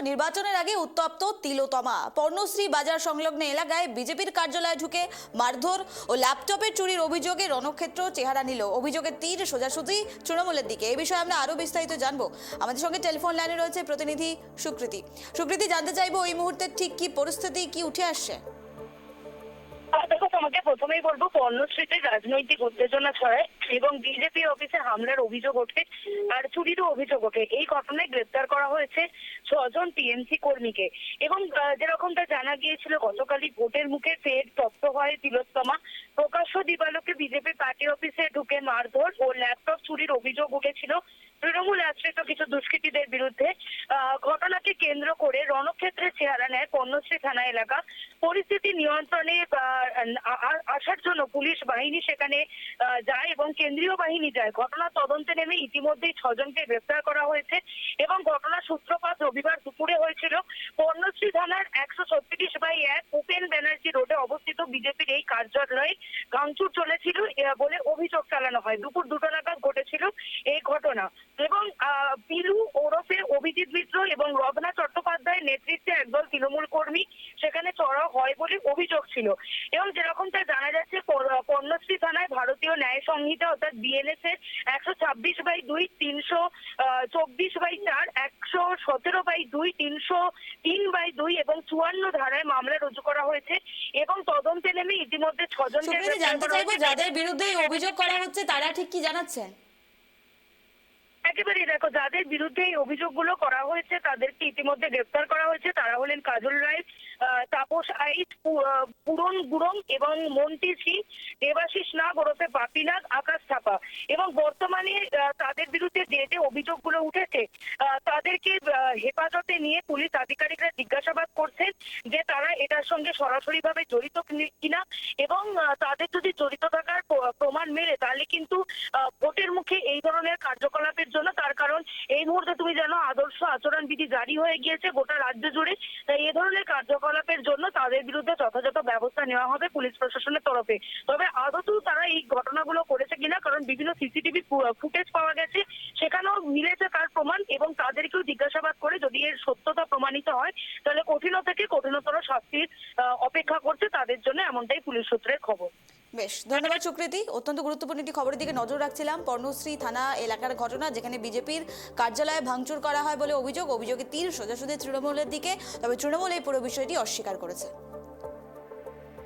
নির্বাচনের আগে উত্তপ্ত তিলোতমা। পর্ণশ্রী বাজার সংলগ্ন এলাকায় বিজেপির কার্যালয়ে ঢুকে মারধর ও ল্যাপটপের চুরির অভিযোগে রণক্ষেত্র চেহারা নিল। অভিযোগের তীর সোজাসুজি তৃণমূলের দিকে। এই বিষয়ে আমরা আরো বিস্তারিত জানবো। আমাদের সঙ্গে টেলিফোন লাইনে রয়েছে প্রতিনিধি সুকৃতি। জানতে চাইবো এই মুহূর্তে ঠিক কি পরিস্থিতি, কি উঠে আসছে? দেখো, তোমাকে প্রথমেই বলবো, পর্ণশ্রীতে রাজনৈতিক উত্তেজনা ছড়ায় এবং বিজেপি অফিসে হামলার অভিযোগ ওঠে আর চুরিরও অভিযোগ ওঠে। এই ঘটনায় গ্রেপ্তার করা হয়েছে 6 জন টিএমসি কর্মীকে এবং যেরকমটা জানা গিয়েছিল, গতকালই ভোটের মুখে ফের তপ্ত হয় তিলোত্তমা। প্রকাশ্য দিবালোকে বিজেপি পার্টি অফিসে ঢুকে মারধর ও ল্যাপটপ চুরির অভিযোগ উঠেছিল তৃণমূল আশ্রিত কিছু দুষ্কৃতীদের বিরুদ্ধে। ঘটনাকে কেন্দ্র করে রণক্ষেত্রের চেহারা নেয় পর্ণশ্রী থানা এলাকা। পরিস্থিতি নিয়ন্ত্রণে আসার জন্য পুলিশ বাহিনী সেখানে যায় এবং কেন্দ্রীয় বাহিনী যায়। ঘটনার তদন্তে নেমে ইতিমধ্যেই 6 জনকে গ্রেফতার করা হয়েছে এবং ঘটনার সূত্রপাত রবিবার দুপুরে হয়েছিল পর্ণশ্রী থানার 136/1 উপেন ব্যানার্জি রোডে অবস্থিত বিজেপির এই কার্যালয়ে ভাঙচুর চলেছিল বলে অভিযোগ চালানো হয়। দুপুর 2টা নাগাদ ঘটেছিল এই ঘটনা এবং পিলু ওরফে অভিজিৎ মিত্র এবং রবনা চট্টোপাধ্যায়ের নেতৃত্বে একদল তৃণমূল কর্মী সেখানে চড়াও হয় বলে অভিযোগ ছিল। এবং যেরকমটা জানা যাচ্ছে, পর্ণশ্রী থানায় ভারতীয় ন্যায় সংহিতা অর্থাৎ বিএনএস এর 126/2, 324/4, 117/2, 303/2 এবং 54 ধারায় মামলা রুজু করা হয়েছে এবং তদন্তে নেমে ইতিমধ্যে 6 জনকে জানতে চাইবো যাদের বিরুদ্ধে অভিযোগ করা হচ্ছে তারা ঠিক কি জানাচ্ছেন? একেবারে দেখো, যাদের বিরুদ্ধে এই অভিযোগগুলো করা হয়েছে তাদেরকে ইতিমধ্যে গ্রেফতার করা হয়েছে। তারা হলেন কাজল রায়, তাপস আইচ, পূরণ গুরং এবং মন্ত্রী সিং, দেবাশিস নাগ ওরফে বাপি নাগ, আকাশ থাপা। এবং বর্তমানে তাদের বিরুদ্ধে যে অভিযোগগুলো উঠেছে তাদেরকে হেফাজতে নিয়ে পুলিশ আধিকারিকরা জিজ্ঞাসাবাদ করছেন যে তারা এটার সঙ্গে সরাসরি ভাবে জড়িত কিনা এবং তাদের যদি জড়িত থাকার প্রমাণ মেলে তাহলে কিন্তু ভোটের মুখে এই ধরনের কার্যকলাপের জন্য, তার কারণ এই মুহূর্তে তুমি জানো আদর্শ আচরণবিধি জারি হয়ে গিয়েছে গোটা রাজ্য জুড়ে। তাই এই ধরনের কার্যকলাপের জন্য তাদের বিরুদ্ধে যথাযথ ব্যবস্থা নেওয়া হবে পুলিশ প্রশাসনের তরফে। তবে আদতেও তারা এই ঘটনাগুলো করেছে কিনা, কারণ বিভিন্ন সিসিটিভি ফুটেজ পাওয়া গেছে, সেখানেও মিলেছে তার প্রমাণ এবং তাদেরকেও জিজ্ঞাসাবাদ করে যদি এর সত্যতা প্রমাণিত হয় তাহলে কঠিন থেকে কঠিনতর শাস্তির অপেক্ষা করছে তাদের জন্য, এমনটাই পুলিশ সূত্রের খবর। বেশ, ধন্যবাদ সুকৃতি। অত্যন্ত গুরুত্বপূর্ণ একটি খবরের দিকে নজর রাখছিলাম। পর্ণশ্রী থানা এলাকার ঘটনা, যেখানে বিজেপির কার্যালয়ে ভাঙচুর করা হয় বলে অভিযোগের তীর সোজাসুজি তৃণমূলের দিকে। তবে তৃণমূল এই পুরো বিষয়টি অস্বীকার করেছে।